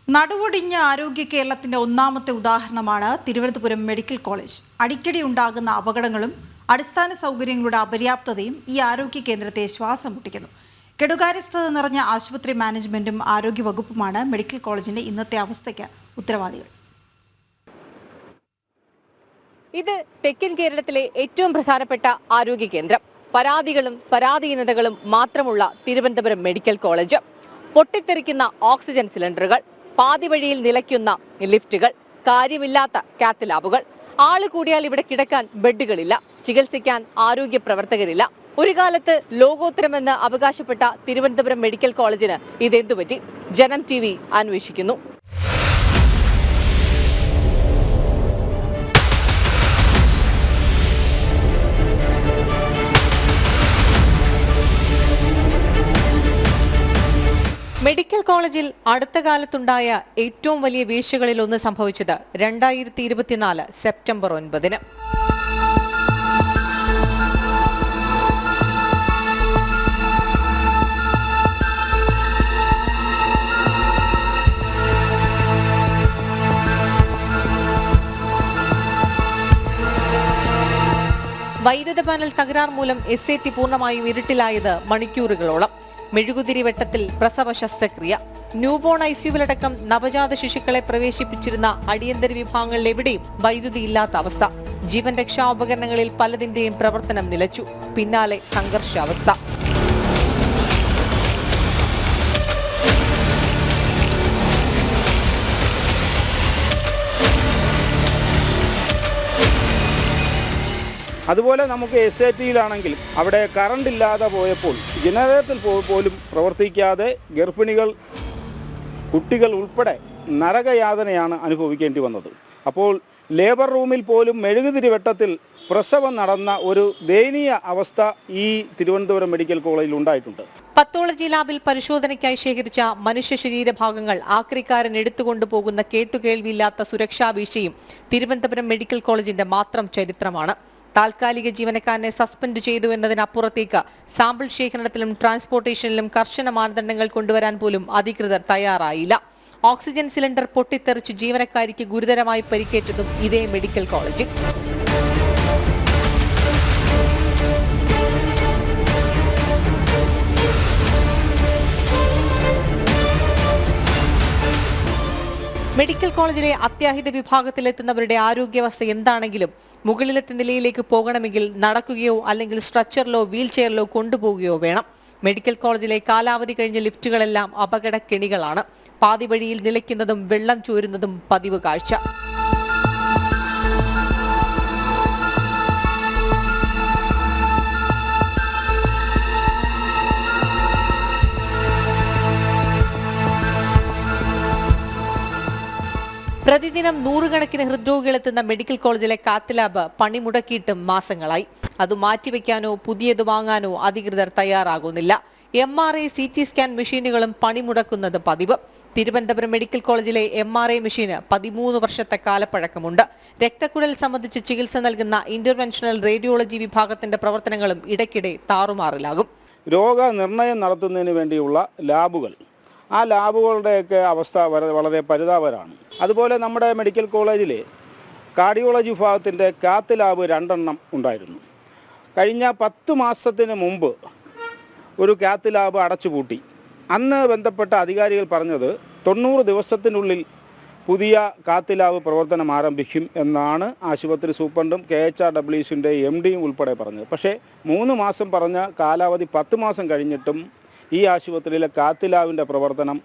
നടുവൊടിഞ്ഞ ആരോഗ്യ കേരളത്തിന്റെ ഒന്നാമത്തെ ഉദാഹരണമാണ് തിരുവനന്തപുരം മെഡിക്കൽ കോളേജ്. അടിക്കടി ഉണ്ടാകുന്ന അപകടങ്ങളും അടിസ്ഥാന സൗകര്യങ്ങളുടെ അപര്യാപ്തതയും ഈ ആരോഗ്യ കേന്ദ്രത്തെ ശ്വാസം മുട്ടിക്കുന്നു. കെടുകാര്യസ്ഥത നിറഞ്ഞ ആശുപത്രി മാനേജ്മെന്റും ആരോഗ്യവകുപ്പുമാണ് മെഡിക്കൽ കോളേജിന്റെ ഇന്നത്തെ അവസ്ഥയ്ക്ക് ഉത്തരവാദികൾ. ഇത് തെക്കൻ കേരളത്തിലെ ഏറ്റവും പ്രധാനപ്പെട്ട ആരോഗ്യ കേന്ദ്രം. പരാതികളും പരാധീനതകളും മാത്രമുള്ള തിരുവനന്തപുരം മെഡിക്കൽ കോളേജ്. പൊട്ടിത്തെറിക്കുന്ന ഓക്സിജൻ സിലിണ്ടറുകൾ, പാതി വഴിയിൽ നിലയ്ക്കുന്ന ലിഫ്റ്റുകൾ, കാര്യമില്ലാത്ത കാത്ത് ലാബുകൾ. ആള് കൂടിയാൽ ഇവിടെ കിടക്കാൻ ബെഡുകളില്ല, ചികിത്സിക്കാൻ ആരോഗ്യ പ്രവർത്തകരില്ല. ഒരു കാലത്ത് ലോകോത്തരമെന്ന് അവകാശപ്പെട്ട തിരുവനന്തപുരം മെഡിക്കൽ കോളേജിന് ഇതെന്തുപറ്റി? ജനം TV അന്വേഷിക്കുന്നു. മെഡിക്കൽ കോളേജിൽ അടുത്ത കാലത്തുണ്ടായ ഏറ്റവും വലിയ വീഴ്ചകളിൽ ഒന്ന് സംഭവിച്ചത് 2024 സെപ്റ്റംബർ 9-ന്. വൈദ്യുത പാനൽ തകരാർ മൂലം SAT പൂർണ്ണമായും ഇരുട്ടിലായത് മണിക്കൂറുകളോളം. മെഴുകുതിരി വെട്ടത്തിൽ പ്രസവ ശസ്ത്രക്രിയ, ന്യൂബോൺ ICUവിലടക്കം നവജാത ശിശുക്കളെ പ്രവേശിപ്പിച്ചിരുന്ന അടിയന്തര വിഭാഗങ്ങളിൽ എവിടെയും വൈദ്യുതി ഇല്ലാത്ത അവസ്ഥ. ജീവൻ രക്ഷാ ഉപകരണങ്ങളിൽ പലതിന്റെയും പ്രവർത്തനം നിലച്ചു. പിന്നാലെ സംഘർഷാവസ്ഥ. അതുപോലെ നമുക്ക് SATയിലാണെങ്കിൽ അവിടെ കറണ്ട് ഇല്ലാതെ പോയപ്പോൾ ജനറേറ്റർ പോലും പ്രവർത്തിക്കാതെ ഗർഭിണികൾ, കുട്ടികൾ ഉൾപ്പെടെ നരകയാതനയാണ് അനുഭവിക്കേണ്ടി വന്നത്. അപ്പോൾ ലേബർ റൂമിൽ പോലും മെഴുകുതിരി വെട്ടത്തിൽ പ്രസവം നടന്ന ഒരു ദയനീയ അവസ്ഥ ഈ തിരുവനന്തപുരം മെഡിക്കൽ കോളേജിൽ ഉണ്ടായിട്ടുണ്ട്. പത്തോളജി ലാബിൽ പരിശോധനയ്ക്കായി ശേഖരിച്ച മനുഷ്യ ശരീരഭാഗങ്ങൾ ആക്രിക്കാരൻ എടുത്തുകൊണ്ടുപോകുന്ന കേട്ടുകേൾവിയില്ലാത്ത സുരക്ഷാ വീഴ്ചയും തിരുവനന്തപുരം മെഡിക്കൽ കോളേജിന്റെ മാത്രം ചരിത്രമാണ്. താൽക്കാലിക ജീവനക്കാരനെ സസ്പെൻഡ് ചെയ്തു എന്നതിനപ്പുറത്തേക്ക് സാമ്പിൾ ശേഖരണത്തിലും ട്രാൻസ്പോർട്ടേഷനിലും കർശന മാനദണ്ഡങ്ങൾ കൊണ്ടുവരാൻ പോലും അധികൃതർ തയ്യാറായില്ല. ഓക്സിജൻ സിലിണ്ടർ പൊട്ടിത്തെറിച്ച് ജീവനക്കാരിക്ക് ഗുരുതരമായി പരിക്കേറ്റതും ഇതേ മെഡിക്കൽ കോളേജിൽ. മെഡിക്കൽ കോളേജിലെ അത്യാഹിത വിഭാഗത്തിലെത്തുന്നവരുടെ ആരോഗ്യാവസ്ഥ എന്താണെങ്കിലും മുകളിലത്തെ നിലയിലേക്ക് പോകണമെങ്കിൽ നടക്കുകയോ അല്ലെങ്കിൽ സ്ട്രെച്ചറിലോ വീൽ ചെയറിലോ കൊണ്ടുപോവുകയോ വേണം. മെഡിക്കൽ കോളേജിലെ കാലാവധി കഴിഞ്ഞ ലിഫ്റ്റുകളെല്ലാം അപകടക്കെണികളാണ്. പാതി വഴിയിൽ നിലയ്ക്കുന്നതും വെള്ളം ചോരുന്നതും പതിവ് കാഴ്ച. പ്രതിദിനം നൂറുകണക്കിന് ഹൃദ്രോഗികളെത്തുന്ന മെഡിക്കൽ കോളേജിലെ കാത്ത് ലാബ് പണിമുടക്കിയിട്ടും മാസങ്ങളായി. അത് മാറ്റിവെക്കാനോ പുതിയത് വാങ്ങാനോ അധികൃതർ തയ്യാറാകുന്നില്ല. MRI, CT സ്കാൻ മെഷീനുകളും പണിമുടക്കുന്നത് പതിവ്. തിരുവനന്തപുരം മെഡിക്കൽ കോളേജിലെ MRI മെഷീന് 13 വർഷത്തെ കാലപ്പഴക്കമുണ്ട്. രക്തക്കുഴൽ സംബന്ധിച്ച് ചികിത്സ നൽകുന്ന ഇന്റർവെൻഷണൽ റേഡിയോളജി വിഭാഗത്തിന്റെ പ്രവർത്തനങ്ങളും ഇടയ്ക്കിടെ താറുമാറിലാകും. രോഗനിർണയം നടത്തുന്നതിന് വേണ്ടിയുള്ള ലാബുകൾ, ആ ലാബുകളുടെയൊക്കെ അവസ്ഥ വളരെ പരിതാപകരമാണ്. അതുപോലെ നമ്മുടെ മെഡിക്കൽ കോളേജിലെ കാർഡിയോളജി വിഭാഗത്തിൻ്റെ കാത്ത് ലാബ് 2 ഉണ്ടായിരുന്നു. കഴിഞ്ഞ 10 മാസത്തിന് മുമ്പ് ഒരു കാത്ത് ലാബ് അടച്ചുപൂട്ടി. അന്ന് ബന്ധപ്പെട്ട അധികാരികൾ പറഞ്ഞത് 90 ദിവസത്തിനുള്ളിൽ പുതിയ കാത്ത് ലാബ് പ്രവർത്തനം ആരംഭിക്കും എന്നാണ് ആശുപത്രി സൂപ്രണ്ടും KHRWCൻ്റെ MDയും ഉൾപ്പെടെ പറഞ്ഞത്. പക്ഷേ 3 മാസം പറഞ്ഞ കാലാവധി 10 മാസം കഴിഞ്ഞിട്ടും ഈ ആശുപത്രിയിലെ കാത്ത് ലാബിൻ്റെ പ്രവർത്തനം,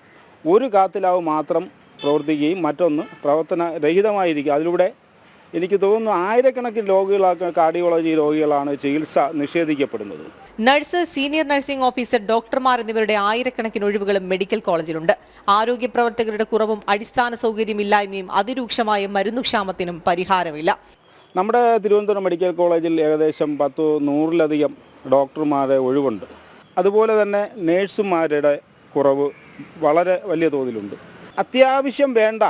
ഒരു കാത്ത് ലാബ് മാത്രം പ്രവർത്തിക്കുകയും മറ്റൊന്ന് പ്രവർത്തനരഹിതമായിരിക്കും. അതിലൂടെ എനിക്ക് തോന്നുന്നു ആയിരക്കണക്കിന് രോഗികളാണ്, കാർഡിയോളജി രോഗികളാണ് ചികിത്സ നിഷേധിക്കപ്പെടുന്നത്. നഴ്സ്, സീനിയർ നഴ്സിംഗ് ഓഫീസർ, ഡോക്ടർമാർ എന്നിവരുടെ ആയിരക്കണക്കിന് ഒഴിവുകളും മെഡിക്കൽ കോളേജിലുണ്ട്. ആരോഗ്യ പ്രവർത്തകരുടെ കുറവും അടിസ്ഥാന സൗകര്യമില്ലായ്മയും അതിരൂക്ഷമായ മരുന്നുക്ഷാമത്തിനും പരിഹാരമില്ല. നമ്മുടെ തിരുവനന്തപുരം മെഡിക്കൽ കോളേജിൽ ഏകദേശം 100-100-ലധികം ഡോക്ടർമാരെ ഒഴിവുണ്ട്. അതുപോലെ തന്നെ നേഴ്സുമാരുടെ കുറവ് വളരെ വലിയ തോതിലുണ്ട്. അത്യാവശ്യം വേണ്ട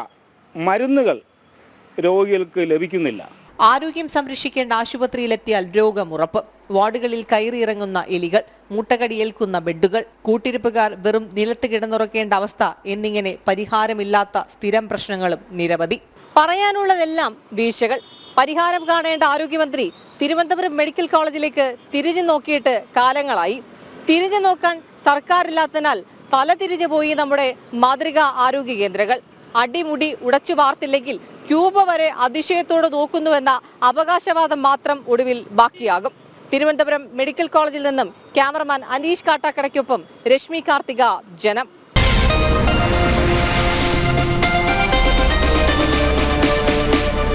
മരുന്നുകൾ രോഗികൾക്ക് ലഭിക്കുന്നില്ല. ആരോഗ്യം സംരക്ഷിക്കേണ്ട ആശുപത്രിയിലെത്തിയാൽ രോഗമുറപ്പ്. വാർഡുകളിൽ കയറിയിറങ്ങുന്ന എലികൾ, മുട്ടകടിയേൽക്കുന്ന ബെഡുകൾ, കൂട്ടിരിപ്പുകാർ വെറും നിലത്ത് കിടന്നുറക്കേണ്ട അവസ്ഥ എന്നിങ്ങനെ പരിഹാരമില്ലാത്ത സ്ഥിരം പ്രശ്നങ്ങളും നിരവധി. പറയാനുള്ളതെല്ലാം വീഴ്ചകൾ. പരിഹാരം കാണേണ്ട ആരോഗ്യമന്ത്രി തിരുവനന്തപുരം മെഡിക്കൽ കോളേജിലേക്ക് തിരിഞ്ഞു നോക്കിയിട്ട് കാലങ്ങളായി. തിരിഞ്ഞു നോക്കാൻ സർക്കാരില്ലാത്തതിനാൽ തല തിരിഞ്ഞു പോയി നമ്മുടെ മാതൃകാ ആരോഗ്യ കേന്ദ്രങ്ങൾ. അടിമുടി ഉടച്ചു വാർത്തില്ലെങ്കിൽ ക്യൂബ വരെ അതിശയത്തോടെ നോക്കുന്നുവെന്ന അവകാശവാദം മാത്രം ഒടുവിൽ ബാക്കിയാകും. തിരുവനന്തപുരം മെഡിക്കൽ കോളേജിൽ നിന്നും ക്യാമറമാൻ അനീഷ് കാട്ടാക്കടയ്ക്കൊപ്പം രശ്മി കാർത്തിക, ജനം.